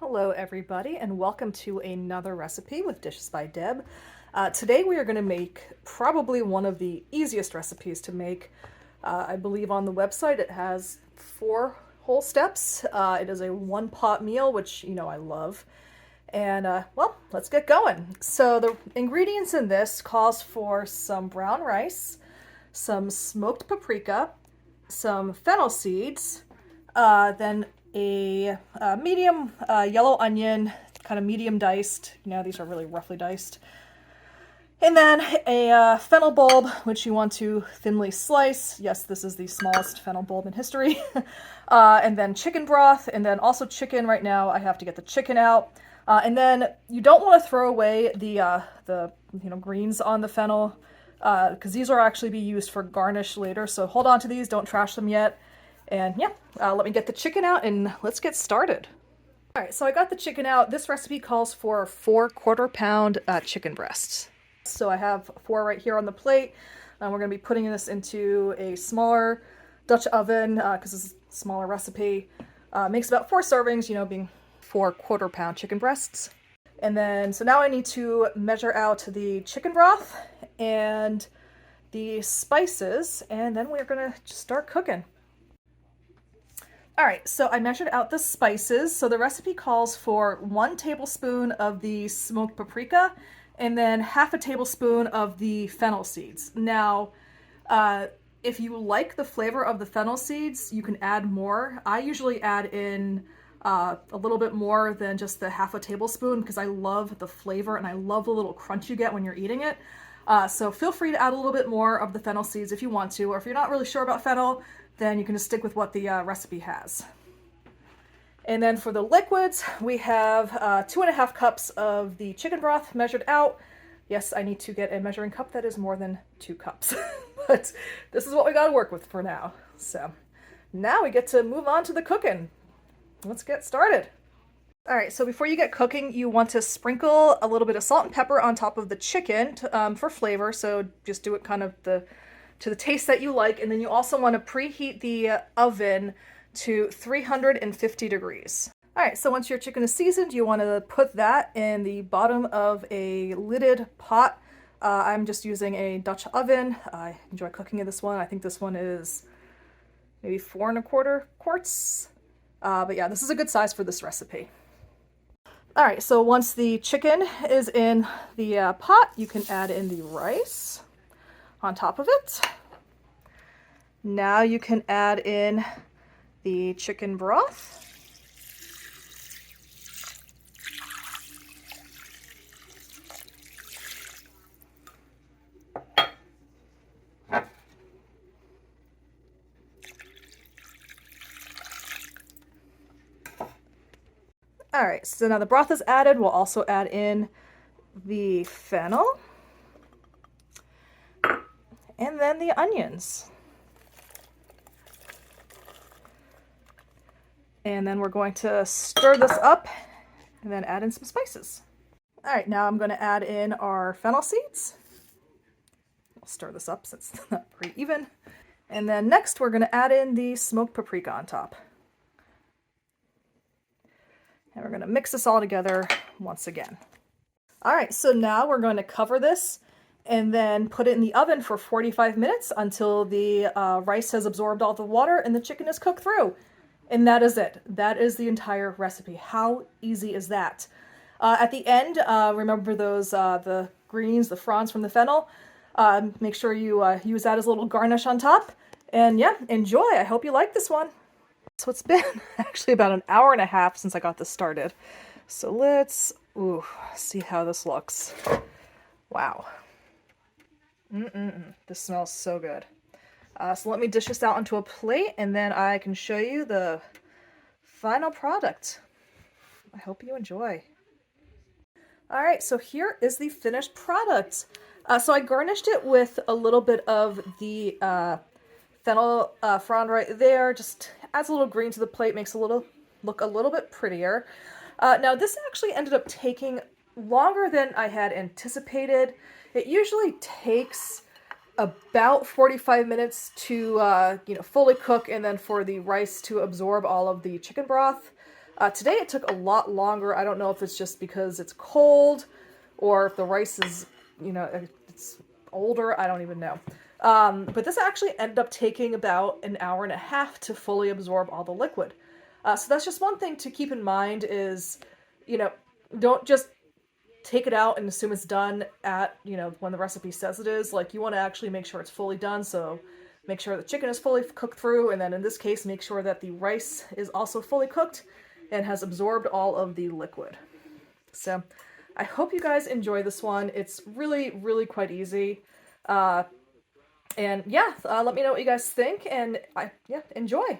Hello everybody and welcome to another recipe with Dishes by Deb. Today we are going to make probably one of the easiest recipes to make. I believe on the website it has 4 whole steps. It is a one-pot meal, which you know I love. And well, let's get going. So the ingredients in this calls for some brown rice, some smoked paprika, some fennel seeds, then a medium yellow onion, kind of medium diced. You know, these are really roughly diced. And then a fennel bulb, which you want to thinly slice. Yes, this is the smallest fennel bulb in history. And then chicken broth, and then also chicken. Right now I have to get the chicken out. And then you don't want to throw away the greens on the fennel, because these will actually be used for garnish later. So hold on to these, don't trash them yet. And yeah, let me get the chicken out and let's get started. All right, so I got the chicken out. This recipe calls for 4 quarter-pound chicken breasts. So I have 4 right here on the plate. We're going to be putting this into a smaller Dutch oven because it's a smaller recipe. Makes about 4 servings, you know, being 4 quarter-pound chicken breasts. And then, so now I need to measure out the chicken broth and the spices, and then we're going to just start cooking. All right, so I measured out the spices. So the recipe calls for 1 tablespoon of the smoked paprika and then half a tablespoon of the fennel seeds. Now, if you like the flavor of the fennel seeds, you can add more. I usually add in a little bit more than just the half a tablespoon because I love the flavor and I love the little crunch you get when you're eating it. So feel free to add a little bit more of the fennel seeds if you want to, or if you're not really sure about fennel, then you can just stick with what the recipe has. And then for the liquids, we have 2.5 cups of the chicken broth measured out. Yes, I need to get a measuring cup that is more than 2 cups, but this is what we got to work with for now. So now we get to move on to the cooking. Let's get started. All right, so before you get cooking, you want to sprinkle a little bit of salt and pepper on top of the chicken for flavor. So just do it kind of to the taste that you like. And then you also want to preheat the oven to 350 degrees. All right, so once your chicken is seasoned, you want to put that in the bottom of a lidded pot. I'm just using a Dutch oven. I enjoy cooking in this one. I think this one is maybe 4 1/4 quarts. But yeah, this is a good size for this recipe. All right, so once the chicken is in the pot, you can add in the rice on top of it. Now you can add in the chicken broth. All right, so now the broth is added. We'll also add in the fennel and then the onions. And then we're going to stir this up and then add in some spices. All right, now I'm going to add in our fennel seeds. We'll stir this up since it's not pretty even. And then next we're going to add in the smoked paprika on top. And we're going to mix this all together once again. All right, so now we're going to cover this and then put it in the oven for 45 minutes until the rice has absorbed all the water and the chicken is cooked through. And that is it. That is the entire recipe. How easy is that? At the end, remember those the greens, the fronds from the fennel. Make sure you use that as a little garnish on top. And yeah, enjoy. I hope you like this one. So it's been actually about an hour and a half since I got this started. So let's see how this looks. Wow. This smells so good. So let me dish this out onto a plate and then I can show you the final product. I hope you enjoy. All right, so here is the finished product. So I garnished it with a little bit of the fennel frond right there. Just adds a little green to the plate, makes look a little bit prettier. Now this actually ended up taking longer than I had anticipated. It usually takes about 45 minutes to fully cook and then for the rice to absorb all of the chicken broth. Today it took a lot longer. I don't know if it's just because it's cold or if the rice is, you know, it's older. I don't even know. But this actually ended up taking about an hour and a half to fully absorb all the liquid. So that's just one thing to keep in mind is, you know, don't just take it out and assume it's done at, you know, when the recipe says it is. Like, you want to actually make sure it's fully done, so make sure the chicken is fully cooked through, and then in this case, make sure that the rice is also fully cooked and has absorbed all of the liquid. So I hope you guys enjoy this one. It's really, really quite easy. And yeah, let me know what you guys think, and yeah, enjoy.